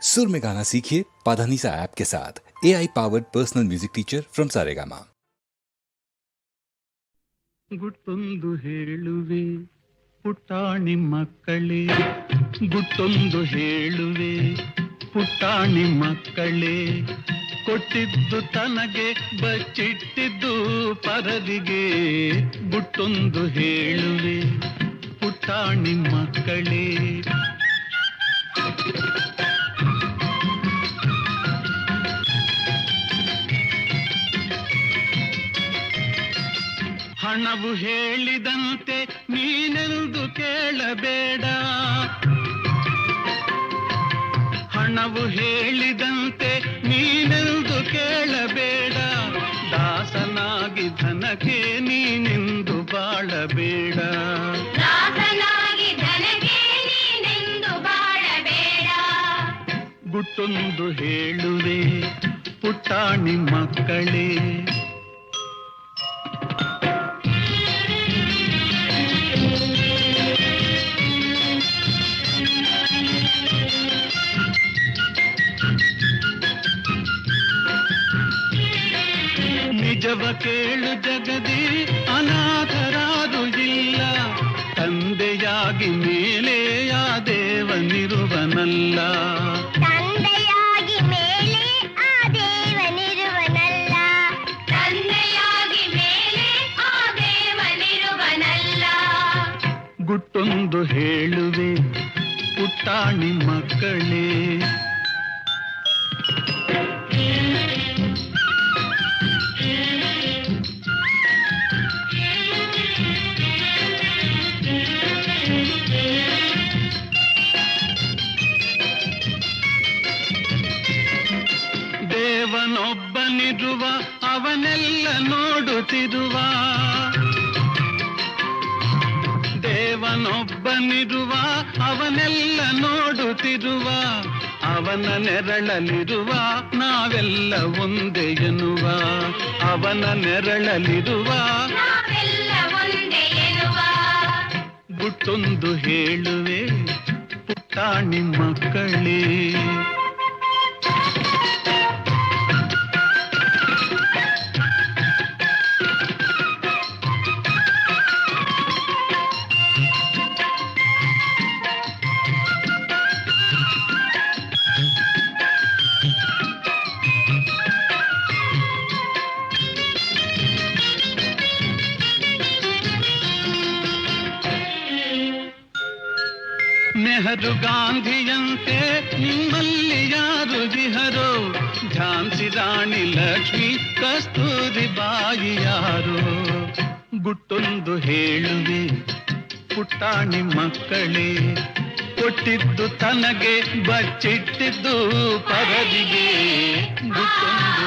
सुर में गाना सीखिए पाधानीसा ऐप के साथ। AI powered personal music teacher from Saregama. ಗುಟ್ಟೊಂದು ಹೇಳುವೆ ಪುಟಾಣಿ ಮಕ್ಕಳೇ, ಗುಟ್ಟೊಂದು ಹೇಳುವೆ ಪುಟಾಣಿ ಮಕ್ಕಳೇ, ಕೊಟ್ಟಿದ್ದು ತನಗೆ ಬಚ್ಚಿಟ್ಟಿದ್ದು ಪರದಿಗೆ. ಗುಟ್ಟೊಂದು ಹೇಳುವೆ ಪುಟಾಣಿ ಮಕ್ಕಳೇ. ಹಣವು ಹೇಳಿದಂತೆ ನೀನೆಂದು ಕೇಳಬೇಡ, ಹಣವು ಹೇಳಿದಂತೆ ನೀನೆಂದು ಕೇಳಬೇಡ. ದಾಸನಾಗಿ ಧನಕ್ಕೆ ನೀನೆಂದು ಬಾಳಬೇಡ, ದಾಸನಾಗಿ ಧನಕ್ಕೆ ನೀನೆಂದು ಬಾಳಬೇಡ. ಗುಟ್ಟೊಂದು ಹೇಳುವೆ ಪುಟಾಣಿ ಮಕ್ಕಳೇ. ನಿಜವ ಕೇಳು ಜಗದಿ ಅನಾಥರಾರು ಇಲ್ಲ, ತಂದೆಯಾಗಿ ಮೇಲೆ ಆ ದೇವನಿರುವನಲ್ಲ. ತಂದೆಯಾಗಿ ಮೇಲೆ ಆ ದೇವನಿರುವನಲ್ಲ, ತಂದೆಯಾಗಿ ಮೇಲೆ ಆ ದೇವನಿರುವನಲ್ಲ. ಗುಟ್ಟೊಂದು ಹೇಳುವೆ ಪುಟಾಣಿ ಮಕ್ಕಳೇ. ದೇವನೊಬ್ಬನಿರುವ ಅವನೆಲ್ಲ ನೋಡುತ್ತಿರುವ, ದೇವನೊಬ್ಬನಿರುವ ಅವನೆಲ್ಲ ನೋಡುತ್ತಿರುವ. ಅವನ ನೆರಳಲಿರುವ ನಾವೆಲ್ಲ ಒಂದೇ ಎನ್ನುವ, ಅವನ ನೆರಳಲಿರುವ ನಾವೆಲ್ಲ ಒಂದೇ ಎನ್ನುವ. ಗುಟ್ಟೊಂದು ಹೇಳುವೆ ಪುಟಾಣಿ ಮಕ್ಕಳೇ. ನೆಹರು ಗಾಂಧಿಯಂತೆ ನಿಮ್ಮಲ್ಲಿ ಯಾರು ಇಹರೋ, ಝಾನ್ಸಿ ರಾಣಿ ಲಕ್ಷ್ಮಿ ಕಸ್ತೂರಿ ಬಾಯಿ ಯಾರು. ಗುಟ್ಟೊಂದು ಹೇಳುವೆ ಪುಟಾಣಿ ಮಕ್ಕಳೇ, ಕೊಟ್ಟಿದ್ದು ತನಗೆ ಬಚ್ಚಿಟ್ಟಿದ್ದು ಪರದಿಗೆ. ಗುಟ್ಟೊಂದು